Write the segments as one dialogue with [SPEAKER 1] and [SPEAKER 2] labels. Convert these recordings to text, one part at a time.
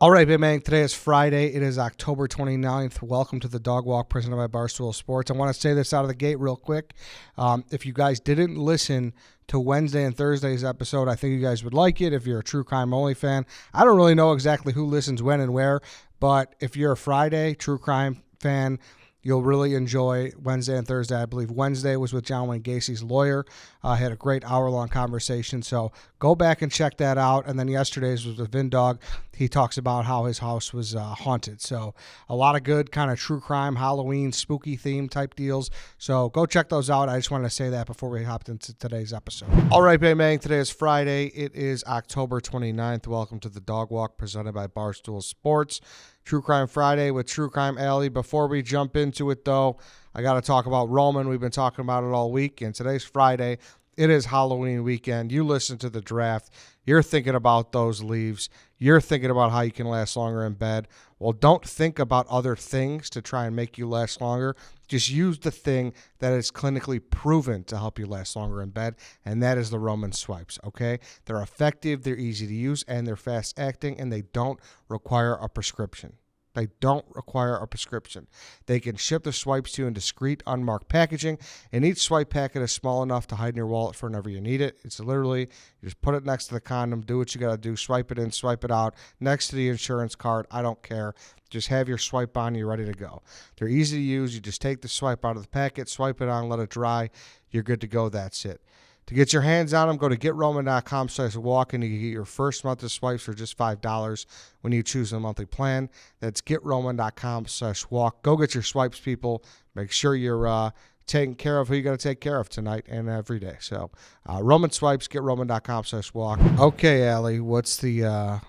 [SPEAKER 1] All right, Big Man, today is Friday. It is October 29th. Welcome to the Dog Walk presented by Barstool Sports. I want to say this out of the gate real quick. If you guys didn't listen to Wednesday and Thursday's episode, I think you guys would like it if you're a true crime only fan. I don't really know exactly who listens when and where, but if you're a Friday true crime fan, you'll really enjoy Wednesday and Thursday. I believe Wednesday was with John Wayne Gacy's lawyer. Had a great hour-long conversation, so go back and check that out. And then yesterday's was with Vin Dog. He talks about how his house was haunted. So a lot of good kind of true crime, Halloween, spooky theme type deals. So go check those out. I just wanted to say that before we hopped into today's episode. All right, Bang Bang, today is Friday. It is October 29th. Welcome to the Dog Walk presented by Barstool Sports. True Crime Friday with True Crime Allie. Before we jump into it, though, I got to talk about Roman. We've been talking about it all week, and today's Friday. It is Halloween weekend. You listen to the draft. You're thinking about those leaves. You're thinking about how you can last longer in bed. Well, don't think about other things to try and make you last longer. Just use the thing that is clinically proven to help you last longer in bed, and that is the Roman swipes, okay? They're effective, they're easy to use, and they're fast acting, and they don't require a prescription. They don't require a prescription. They can ship the swipes to you in discreet, unmarked packaging, and each swipe packet is small enough to hide in your wallet for whenever you need it. It's literally, you just put it next to the condom, do what you got to do, swipe it in, swipe it out, next to the insurance card. I don't care. Just have your swipe on, you're ready to go. They're easy to use. You just take the swipe out of the packet, swipe it on, let it dry. You're good to go. That's it. To get your hands on them, go to GetRoman.com/walk, and you can get your first month of swipes for just $5 when you choose a monthly plan. That's GetRoman.com/walk. Go get your swipes, people. Make sure you're taking care of who you got to take care of tonight and every day. So, Roman swipes, GetRoman.com/walk. Okay, Allie, what's the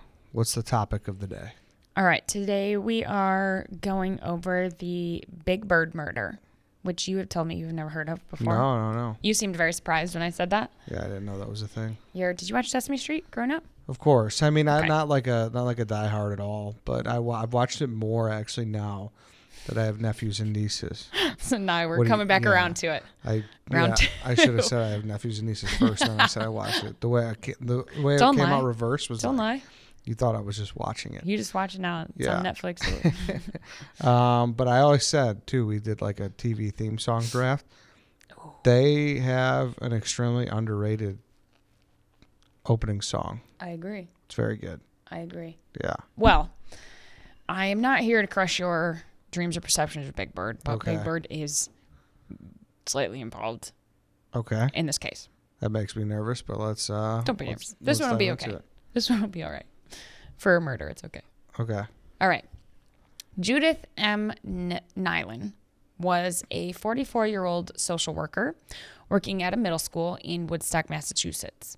[SPEAKER 1] topic of the day?
[SPEAKER 2] All right, today we are going over the Big Bird murder, which you have told me you've never heard of before.
[SPEAKER 1] No.
[SPEAKER 2] You seemed very surprised when I said that.
[SPEAKER 1] Yeah, I didn't know that was a thing.
[SPEAKER 2] Did you watch Sesame Street growing up?
[SPEAKER 1] Of course. I mean,
[SPEAKER 2] Okay.
[SPEAKER 1] I'm not like a diehard at all, but I've watched it more actually now that I have nephews and nieces.
[SPEAKER 2] So now we're coming back around to it.
[SPEAKER 1] I
[SPEAKER 2] Round
[SPEAKER 1] should have said I have nephews and nieces first, and then I said I watched it. The way it
[SPEAKER 2] Don't
[SPEAKER 1] came
[SPEAKER 2] lie.
[SPEAKER 1] out reverse was
[SPEAKER 2] Don't
[SPEAKER 1] like,
[SPEAKER 2] lie.
[SPEAKER 1] you thought I was just watching it.
[SPEAKER 2] You just watch it now. It's on Netflix.
[SPEAKER 1] But I always said too, we did like a TV theme song draft.
[SPEAKER 2] Ooh.
[SPEAKER 1] They have an extremely underrated opening song.
[SPEAKER 2] I agree.
[SPEAKER 1] It's very good.
[SPEAKER 2] I agree.
[SPEAKER 1] Yeah.
[SPEAKER 2] Well, I am not here to crush your dreams or perceptions of Big Bird, but
[SPEAKER 1] Okay.
[SPEAKER 2] Big Bird is slightly involved
[SPEAKER 1] Okay.
[SPEAKER 2] in this case.
[SPEAKER 1] That makes me nervous, but let's
[SPEAKER 2] Don't be nervous. This one will be okay. This one will be all right. For a murder, it's okay.
[SPEAKER 1] Okay.
[SPEAKER 2] All right. Judith M. Nyland was a 44-year-old social worker working at a middle school in Woodstock, Massachusetts.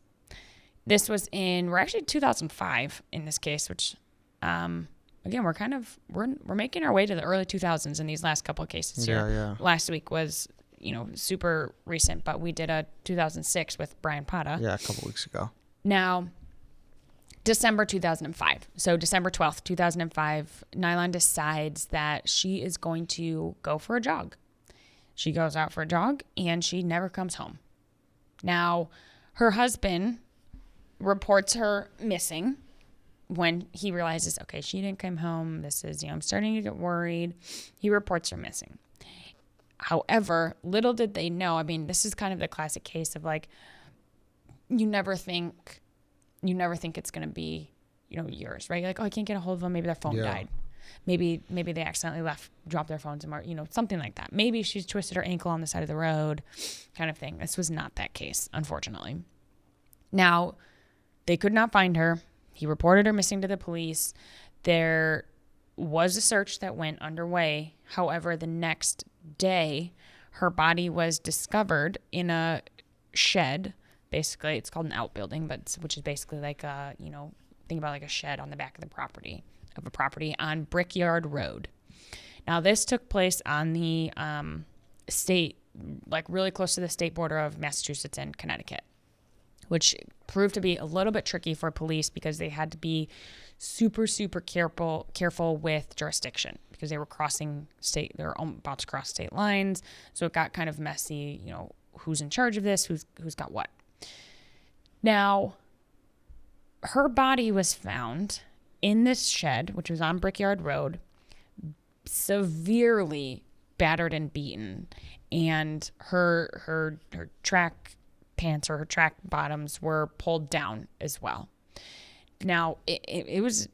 [SPEAKER 2] This was we're actually 2005 in this case, which, again, we're making our way to the early 2000s in these last couple of cases here.
[SPEAKER 1] Yeah.
[SPEAKER 2] Last week was, super recent, but we did a 2006 with Brian Pata.
[SPEAKER 1] Yeah, a couple weeks ago.
[SPEAKER 2] Now, December 2005. So December 12th, 2005, Nyland decides that she is going to go for a jog. She goes out for a jog and she never comes home. Now, her husband reports her missing when he realizes, okay, she didn't come home. This is, I'm starting to get worried. He reports her missing. However, little did they know, this is kind of the classic case of like, you never think it's going to be, yours, right? You're like, oh, I can't get a hold of them. Maybe their phone died. Maybe they accidentally dropped their phone somewhere, something like that. Maybe she's twisted her ankle on the side of the road kind of thing. This was not that case, unfortunately. Now, they could not find her. He reported her missing to the police. There was a search that went underway. However, the next day, her body was discovered in a shed. Basically, it's called an outbuilding, which is basically like think about like a shed on the back of a property on Brickyard Road. Now, this took place on the state, like really close to the state border of Massachusetts and Connecticut, which proved to be a little bit tricky for police because they had to be super, super careful with jurisdiction because they were they were about to cross state lines. So it got kind of messy, who's in charge of this, who's got what. Now, her body was found in this shed, which was on Brickyard Road, severely battered and beaten, and her track pants or her track bottoms were pulled down as well. Now, it was,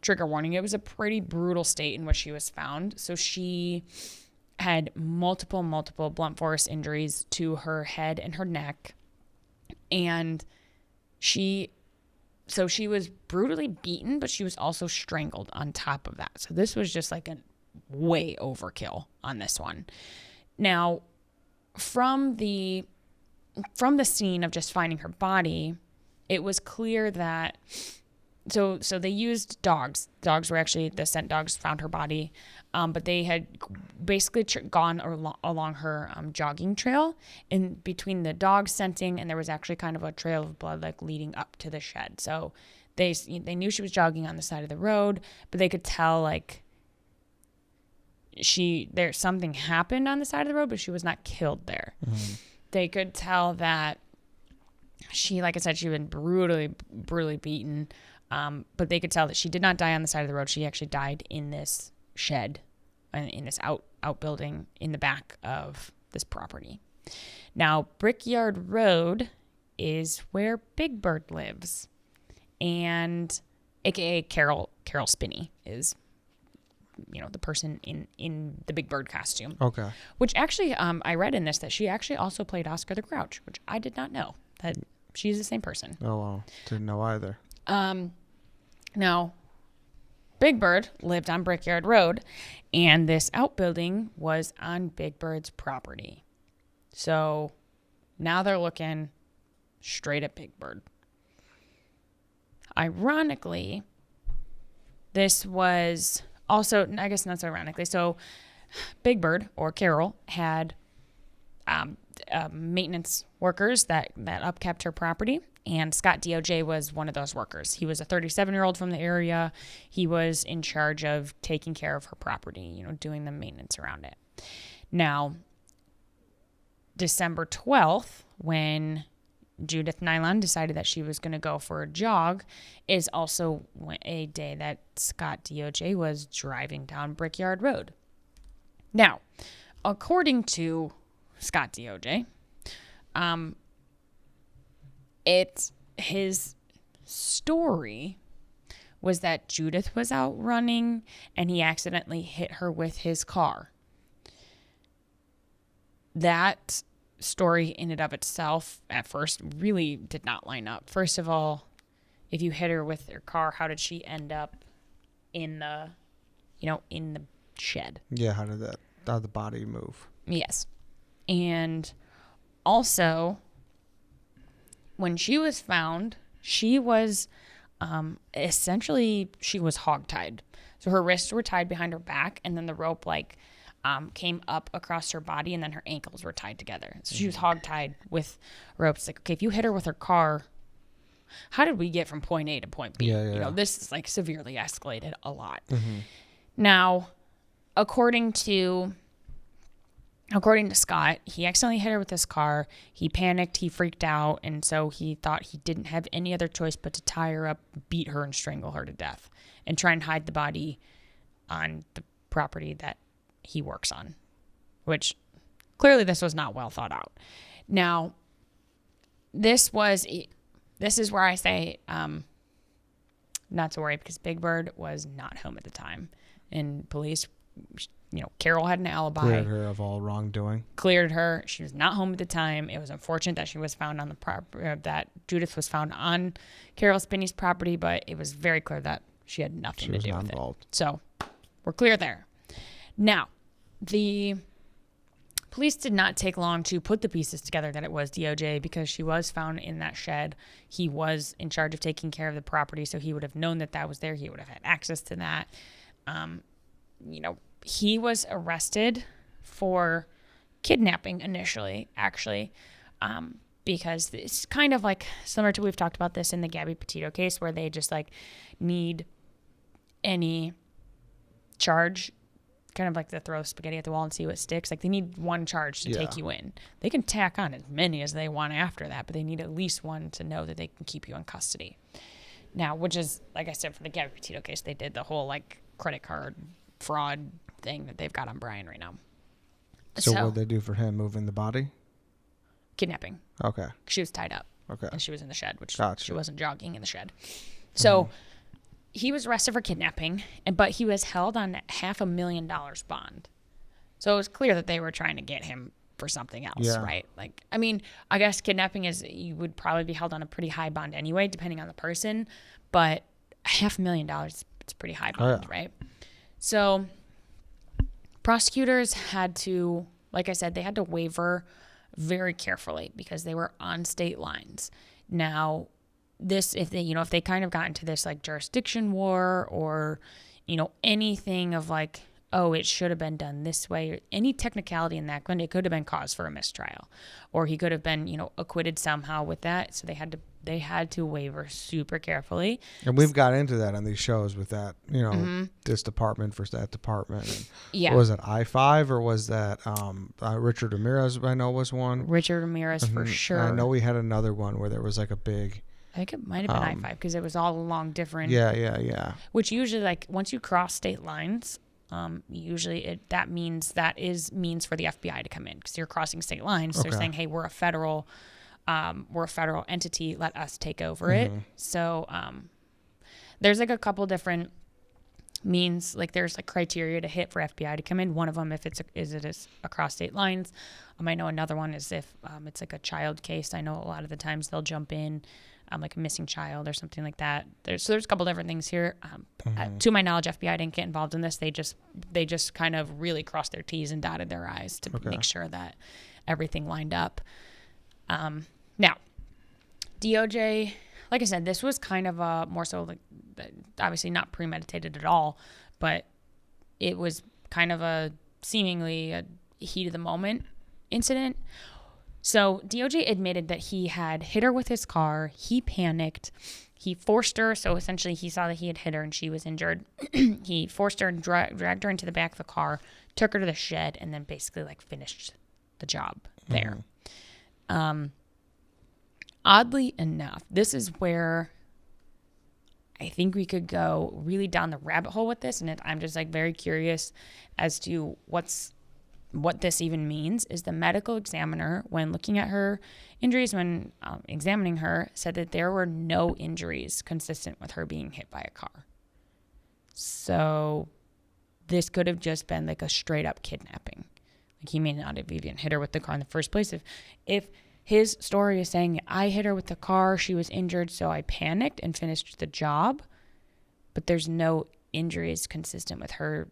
[SPEAKER 2] trigger warning, it was a pretty brutal state in which she was found. So she had multiple blunt force injuries to her head and her neck. And she was brutally beaten, but she was also strangled on top of that. So this was just like a way overkill on this one. Now, from the scene of just finding her body, it was clear that so they used dogs. Dogs were actually, the scent dogs found her body, but they had basically gone along her jogging trail in between the dog scenting, and there was actually kind of a trail of blood like leading up to the shed. So they knew she was jogging on the side of the road, but they could tell like there's something happened on the side of the road, but she was not killed there. Mm-hmm. They could tell that she, like I said, she'd been brutally beaten. But they could tell that she did not die on the side of the road. She actually died in this shed, in this outbuilding in the back of this property. Now, Brickyard Road is where Big Bird lives, and AKA Carol Spinney is, the person in the Big Bird costume. Okay. Which actually, I read in this that she actually also played Oscar the Grouch, which I did not know that she's the same person.
[SPEAKER 1] Oh, wow. Didn't know either.
[SPEAKER 2] Now, Big Bird lived on Brickyard Road, and this outbuilding was on Big Bird's property. So now they're looking straight at Big Bird. Ironically, this was also, I guess not so ironically, so Big Bird, or Carol, had maintenance workers that upkept her property. And Scott DOJ was one of those workers. He was a 37-year-old from the area. He was in charge of taking care of her property, doing the maintenance around it. Now, December 12th, when Judith Nylon decided that she was going to go for a jog, is also a day that Scott DOJ was driving down Brickyard Road. Now, according to Scott DOJ, his story was that Judith was out running and he accidentally hit her with his car. That story in and of itself at first really did not line up. First of all, if you hit her with your car, how did she end up in the shed?
[SPEAKER 1] Yeah, how did the body move?
[SPEAKER 2] Yes. And also, when she was found, she was essentially hogtied. So her wrists were tied behind her back, and then the rope came up across her body, and then her ankles were tied together. So she was hogtied with ropes. Like, okay, if you hit her with her car, how did we get from point A to point B? Yeah. This is severely escalated a lot. Mm-hmm. Now, according to Scott, he accidentally hit her with his car. He panicked, he freaked out, and so he thought he didn't have any other choice but to tie her up, beat her, and strangle her to death, and try and hide the body on the property that he works on, which clearly this was not well thought out. Now, this is where I say not to worry, because Big Bird was not home at the time, and police, Carol had an alibi.
[SPEAKER 1] Cleared her of all wrongdoing.
[SPEAKER 2] Cleared her. She was not home at the time. It was unfortunate that she was found on the property, that Judith was found on Carol Spinney's property, but it was very clear that she had nothing to do with it. So we're clear there. Now, the police did not take long to put the pieces together that it was DOJ, because she was found in that shed. He was in charge of taking care of the property, so he would have known that was there. He would have had access to that. He was arrested for kidnapping initially, actually, because it's kind of similar to, we've talked about this in the Gabby Petito case, where they just need any charge, kind of like to throw spaghetti at the wall and see what sticks. They need one charge to take you in. They can tack on as many as they want after that, but they need at least one to know that they can keep you in custody. Now, which is, like I said, for the Gabby Petito case, they did the whole like credit card fraud thing that they've got on Brian right now.
[SPEAKER 1] So what did they do for him? Moving the body?
[SPEAKER 2] Kidnapping.
[SPEAKER 1] Okay.
[SPEAKER 2] She was tied up.
[SPEAKER 1] Okay.
[SPEAKER 2] And she was in the shed, which
[SPEAKER 1] Gotcha.
[SPEAKER 2] she wasn't jogging in the shed. So he was arrested for kidnapping, but he was held on $500,000 bond. So it was clear that they were trying to get him for something else, right? Like, I mean, I guess kidnapping you would probably be held on a pretty high bond anyway, depending on the person, but $500,000, it's pretty high bond, right? So prosecutors had to, like I said, they had to waiver very carefully because they were on state lines. Now, if they kind of got into this like jurisdiction war or, anything of like, oh, it should have been done this way, or any technicality in that, it could have been cause for a mistrial, or he could have been, acquitted somehow with that. So they had to waiver super carefully.
[SPEAKER 1] And we've got into that on these shows with that, this department versus that department. And was it I-5 or was that Richard Ramirez? I know was one.
[SPEAKER 2] Richard Ramirez for sure.
[SPEAKER 1] And I know we had another one where there was like a big.
[SPEAKER 2] I think it might have been I-5 because it was all along different.
[SPEAKER 1] Yeah.
[SPEAKER 2] Which usually, like, once you cross state lines, usually that means for the FBI to come in because you're crossing state lines. So they're saying, hey, we're a federal entity. Let us take over it. So there's like a couple different means. Like there's like criteria to hit for FBI to come in. One of them, if it is across state lines. I know another one is if it's like a child case. I know a lot of the times they'll jump in. Like a missing child or something like that. There's a couple different things here. To my knowledge, FBI didn't get involved in this. They just kind of really crossed their T's and dotted their I's to make sure that everything lined up. Now, DOJ, like I said, this was kind of a more so like obviously not premeditated at all, but it was kind of a seemingly a heat of the moment incident. So DOJ admitted that he had hit her with his car. He panicked. He forced her. So essentially he saw that he had hit her and she was injured. He forced her and dragged her into the back of the car, took her to the shed, and then basically like finished the job there. Oddly enough, this is where I think we could go really down the rabbit hole with this. And I'm just like very curious as to what this even means. Is the medical examiner, when looking at her injuries, when examining her, said that there were no injuries consistent with her being hit by a car. So this could have just been like a straight up kidnapping. Like he may not have even hit her with the car in the first place. If his story is saying, I hit her with the car, she was injured, so I panicked and finished the job, but there's no injuries consistent with her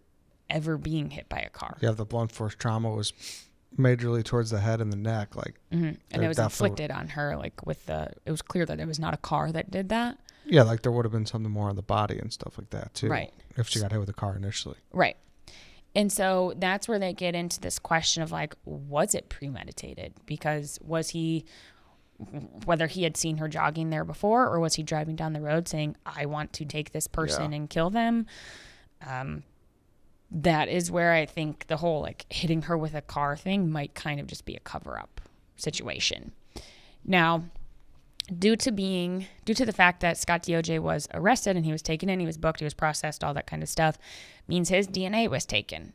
[SPEAKER 2] ever being hit by a car.
[SPEAKER 1] Yeah, the blunt force trauma was majorly towards the head and the neck,
[SPEAKER 2] and it was inflicted on her, it was clear that it was not a car that did that.
[SPEAKER 1] Yeah, like there would have been something more on the body and stuff like that too.
[SPEAKER 2] Right.
[SPEAKER 1] If she got hit with a car initially.
[SPEAKER 2] Right. And so that's where they get into this question of like, was it premeditated? Because whether he had seen her jogging there before, or was he driving down the road saying, I want to take this person and kill them? That is where I think the whole like hitting her with a car thing might kind of just be a cover-up situation. Now, due to the fact that Scott DOJ was arrested and he was taken in, he was booked, he was processed, all that kind of stuff, means his DNA was taken.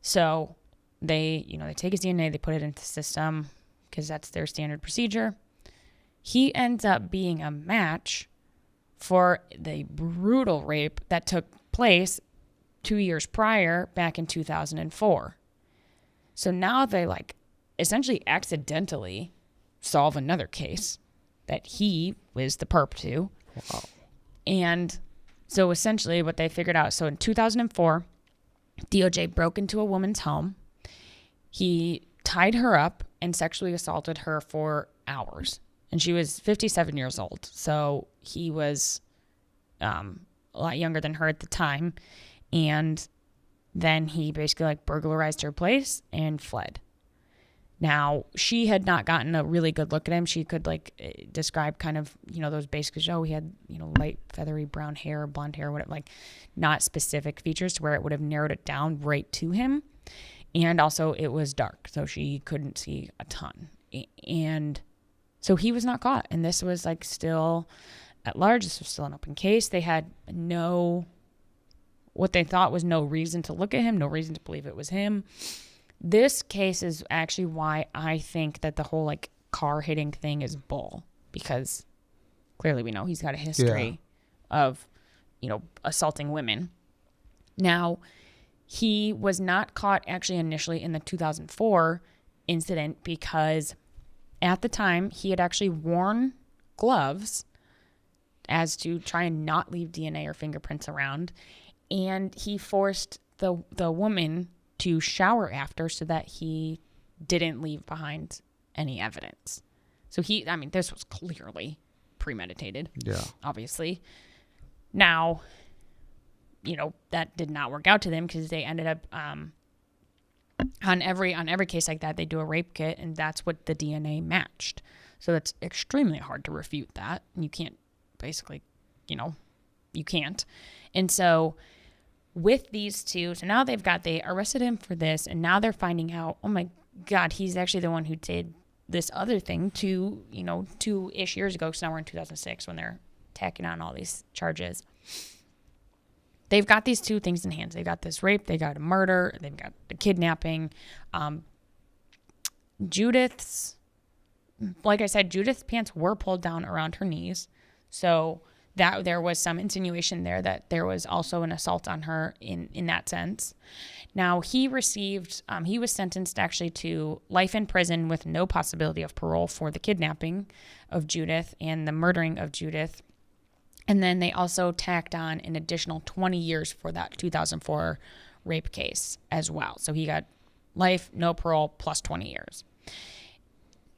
[SPEAKER 2] So they take his DNA, they put it into the system because that's their standard procedure. He ends up being a match for the brutal rape that took place 2 years prior, back in 2004. So now they like essentially accidentally solve another case that he was the perp to.
[SPEAKER 1] Wow.
[SPEAKER 2] And so essentially what they figured out, so in 2004, DOJ broke into a woman's home. He tied her up and sexually assaulted her for hours. And she was 57 years old. So he was a lot younger than her at the time. And then he basically like burglarized her place and fled. Now, she had not gotten a really good look at him. She could like describe kind of, those basic, he had, light feathery brown hair, blonde hair, whatever, like not specific features to where it would have narrowed it down right to him. And also it was dark, so she couldn't see a ton. And so he was not caught. And this was like still at large. This was still an open case. They had what they thought was no reason to look at him, no reason to believe it was him. This case is actually why I think that the whole like car hitting thing is bull, because clearly we know he's got a history of, assaulting women. Now, he was not caught actually initially in the 2004 incident because at the time he had actually worn gloves as to try and not leave DNA or fingerprints around. And he forced the woman to shower after so that he didn't leave behind any evidence. So this was clearly premeditated. Yeah. Obviously. Now, that did not work out to them because they ended up on every case like that, they do a rape kit, and that's what the DNA matched. So that's extremely hard to refute that. You can't basically, you can't. And so with these two, so now they arrested him for this, and now they're finding out, oh my God, he's actually the one who did this other thing 2-ish years ago. So now we're in 2006 when they're tacking on all these charges. They've got these two things in hand. They've got this rape, they got a murder, they've got the kidnapping. Judith's pants were pulled down around her knees. So that there was some insinuation there that there was also an assault on her in that sense. Now, he was sentenced actually to life in prison with no possibility of parole for the kidnapping of Judith and the murdering of Judith. And then they also tacked on an additional 20 years for that 2004 rape case as well. So he got life, no parole, plus 20 years.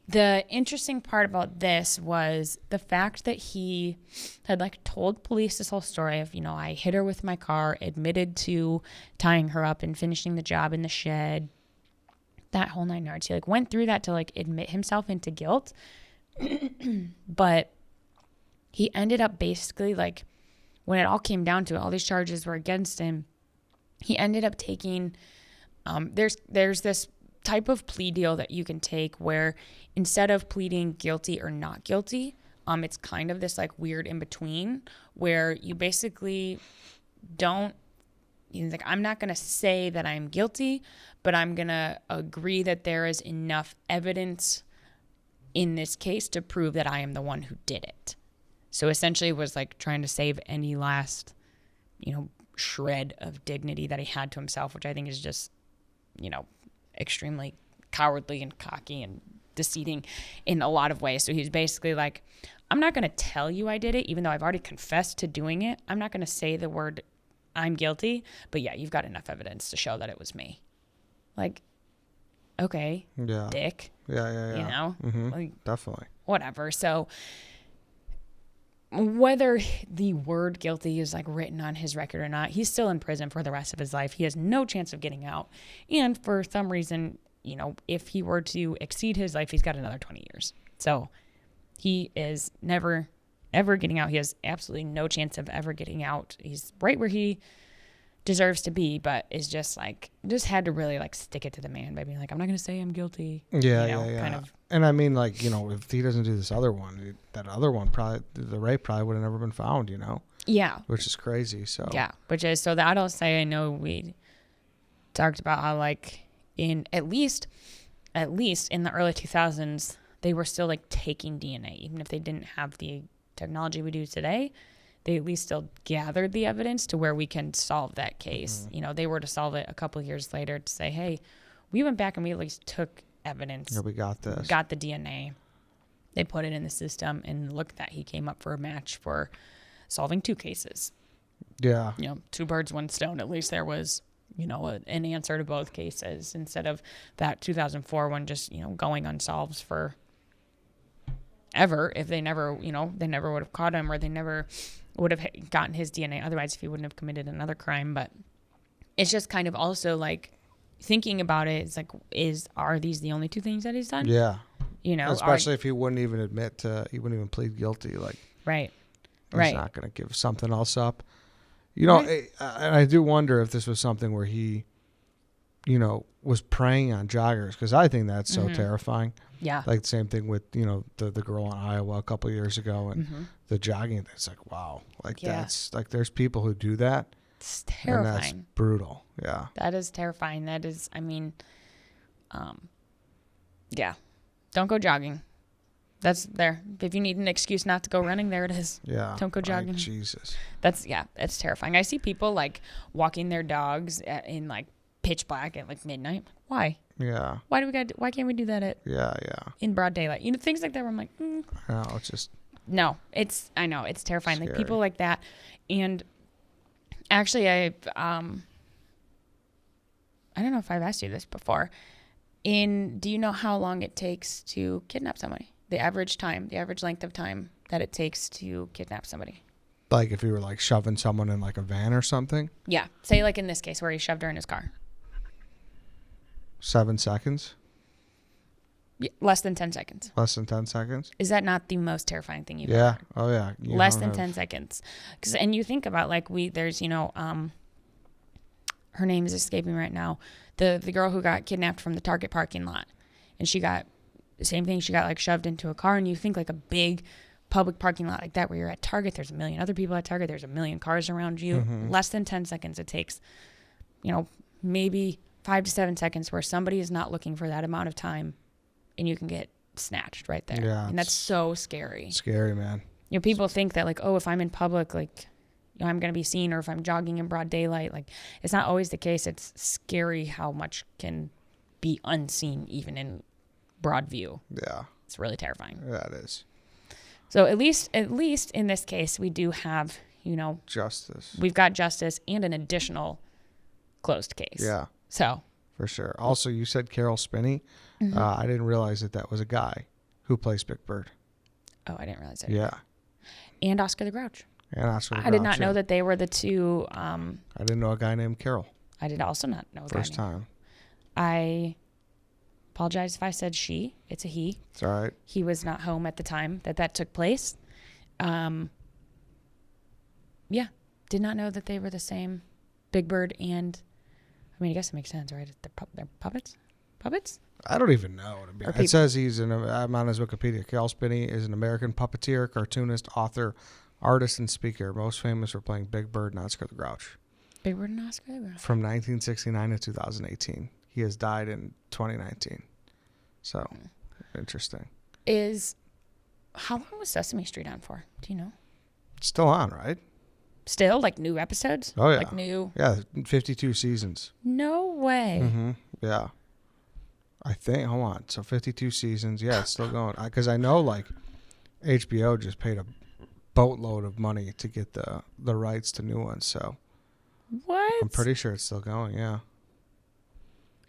[SPEAKER 2] The interesting part about this was the fact that he had told police this whole story of, I hit her with my car, admitted to tying her up and finishing the job in the shed, that whole 9 yards. He went through that to admit himself into guilt. But he ended up basically when it all came down to it, all these charges were against him. He ended up taking, there's this type of plea deal that you can take where instead of pleading guilty or not guilty, it's kind of this weird in between where you basically don't, I'm not going to say that I'm guilty, but I'm going to agree that there is enough evidence in this case to prove that I am the one who did it. So essentially it was trying to save any last, shred of dignity that he had to himself, which I think is just, extremely cowardly and cocky and deceiving in a lot of ways. So he's basically I'm not going to tell you I did it, even though I've already confessed to doing it. I'm not going to say the word I'm guilty, but yeah, you've got enough evidence to show that it was me. Okay, yeah. Dick.
[SPEAKER 1] Yeah. Mm-hmm. Definitely.
[SPEAKER 2] Whatever. So whether the word guilty is written on his record or not, he's still in prison for the rest of his life. He has no chance of getting out. And for some reason, if he were to exceed his life, he's got another 20 years. So he is never, ever getting out. He has absolutely no chance of ever getting out. He's right where he deserves to be, but is just had to really stick it to the man by being I'm not going to say I'm guilty.
[SPEAKER 1] Yeah. Kind of. And I mean, if he doesn't do this other one, that other one the rape probably would have never been found, Yeah. Which is crazy. So
[SPEAKER 2] yeah, so that'll say, I know we talked about how in at least in the early 2000s, they were still taking DNA, even if they didn't have the technology we do today. They at least still gathered the evidence to where we can solve that case. Mm-hmm. They were to solve it a couple of years later to say, hey, we went back and we at least took evidence.
[SPEAKER 1] Yeah, we got this.
[SPEAKER 2] Got the DNA. They put it in the system, and look at that. He came up for a match for solving 2 cases.
[SPEAKER 1] Yeah.
[SPEAKER 2] 2 birds, 1 stone. At least there was, an answer to both cases instead of that 2004 one just, going unsolved for ever if they never, they never would have caught him, or they never would have gotten his DNA otherwise if he wouldn't have committed another crime. But it's just kind of also thinking about it, it's are these the only 2 things that he's done?
[SPEAKER 1] Yeah. Especially if he wouldn't even he wouldn't even plead guilty.
[SPEAKER 2] Right.
[SPEAKER 1] He's not going to give something else up. Right. And I do wonder if this was something where he, was preying on joggers, because I think that's so terrifying.
[SPEAKER 2] Yeah.
[SPEAKER 1] Like the same thing with, the girl in Iowa a couple of years ago and the jogging. It's like, wow. Like that's like, there's people who do that.
[SPEAKER 2] It's terrifying.
[SPEAKER 1] And that's brutal. Yeah.
[SPEAKER 2] That is terrifying. That is, I mean, yeah. Don't go jogging. That's there. If you need an excuse not to go running, there it is.
[SPEAKER 1] Yeah.
[SPEAKER 2] Don't go jogging.
[SPEAKER 1] Like, Jesus.
[SPEAKER 2] It's terrifying. I see people like walking their dogs in like pitch black at like midnight. Why?
[SPEAKER 1] Yeah.
[SPEAKER 2] Why can't we do that in broad daylight? Things like that where I'm like,
[SPEAKER 1] No, it's just.
[SPEAKER 2] No, I know it's terrifying.
[SPEAKER 1] Scary.
[SPEAKER 2] Like people like that. And actually I don't know if I've asked you this before. Do you know how long it takes to kidnap somebody? The average length of time that it takes to kidnap somebody.
[SPEAKER 1] Like if you were like shoving someone in like a van or something?
[SPEAKER 2] Yeah. Say like in this case where he shoved her in his car.
[SPEAKER 1] 7 seconds?
[SPEAKER 2] Yeah, less than 10 seconds.
[SPEAKER 1] Less than 10 seconds?
[SPEAKER 2] Is that not the most terrifying thing you've ever heard?
[SPEAKER 1] Oh, yeah.
[SPEAKER 2] Less than 10 seconds. And you think about like there's, her name is escaping right now. The girl who got kidnapped from the Target parking lot. And she got the same thing. She got like shoved into a car. And you think like a big public parking lot like that where you're at Target, there's a million other people at Target, there's a million cars around you. Less than 10 seconds it takes, maybe 5 to 7 seconds where somebody is not looking for that amount of time and you can get snatched right there.
[SPEAKER 1] Yeah,
[SPEAKER 2] and that's so scary.
[SPEAKER 1] Scary, man.
[SPEAKER 2] People think that like, oh, if I'm in public, like, I'm going to be seen, or if I'm jogging in broad daylight, like it's not always the case. It's scary how much can be unseen even in broad view.
[SPEAKER 1] Yeah.
[SPEAKER 2] It's really terrifying.
[SPEAKER 1] Yeah, it is.
[SPEAKER 2] So at least in this case, we do have,
[SPEAKER 1] justice.
[SPEAKER 2] We've got justice and an additional closed case.
[SPEAKER 1] Yeah.
[SPEAKER 2] So.
[SPEAKER 1] For sure. Also, you said Carol Spinney. I didn't realize that was a guy who plays Big Bird.
[SPEAKER 2] Oh, I didn't realize that.
[SPEAKER 1] Yeah.
[SPEAKER 2] And Oscar the Grouch.
[SPEAKER 1] I
[SPEAKER 2] did not know that they were the two.
[SPEAKER 1] I didn't know a guy named Carol.
[SPEAKER 2] I did also not know a guy.
[SPEAKER 1] First time.
[SPEAKER 2] I apologize if I said she. It's a he.
[SPEAKER 1] It's all right.
[SPEAKER 2] He was not home at the time that took place. Yeah. Did not know that they were the same. Big Bird and, I mean, I guess it makes sense, right? They're puppets? Puppets?
[SPEAKER 1] I don't even know. It says I'm on his Wikipedia. Carol Spinney is an American puppeteer, cartoonist, author, artist, and speaker. Most famous for playing Big Bird and Oscar the Grouch.
[SPEAKER 2] Big Bird and Oscar the Grouch.
[SPEAKER 1] From 1969 to 2018. He has died in 2019. So, interesting.
[SPEAKER 2] How long was Sesame Street on for? Do you know?
[SPEAKER 1] It's still on, right?
[SPEAKER 2] Still? Like new episodes?
[SPEAKER 1] Oh, yeah.
[SPEAKER 2] Like new?
[SPEAKER 1] Yeah, 52 seasons.
[SPEAKER 2] No way.
[SPEAKER 1] Yeah. I think, hold on. So 52 seasons. Yeah, it's still going. Because I know, like, HBO just paid a boatload of money to get the rights to new ones. So
[SPEAKER 2] what?
[SPEAKER 1] I'm pretty sure it's still going, yeah.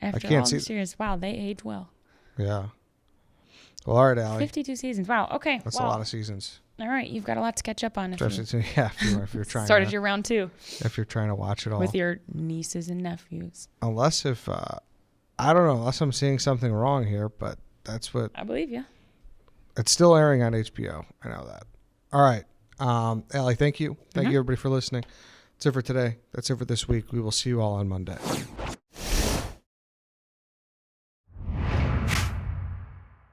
[SPEAKER 2] After all these years. Wow, they age well.
[SPEAKER 1] Yeah. Well, all right, Allie.
[SPEAKER 2] 52 seasons. Wow, okay.
[SPEAKER 1] That's a lot of seasons.
[SPEAKER 2] All right, you've got a lot to catch up on.
[SPEAKER 1] Especially, if you're trying
[SPEAKER 2] started your round 2.
[SPEAKER 1] If you're trying to watch it all.
[SPEAKER 2] With your nieces and nephews.
[SPEAKER 1] Unless I don't know, unless I'm seeing something wrong here, but that's what.
[SPEAKER 2] I believe you.
[SPEAKER 1] It's still airing on HBO. I know that. All right. Allie, thank you. Thank you, everybody, for listening. That's it for today. That's it for this week. We will see you all on Monday.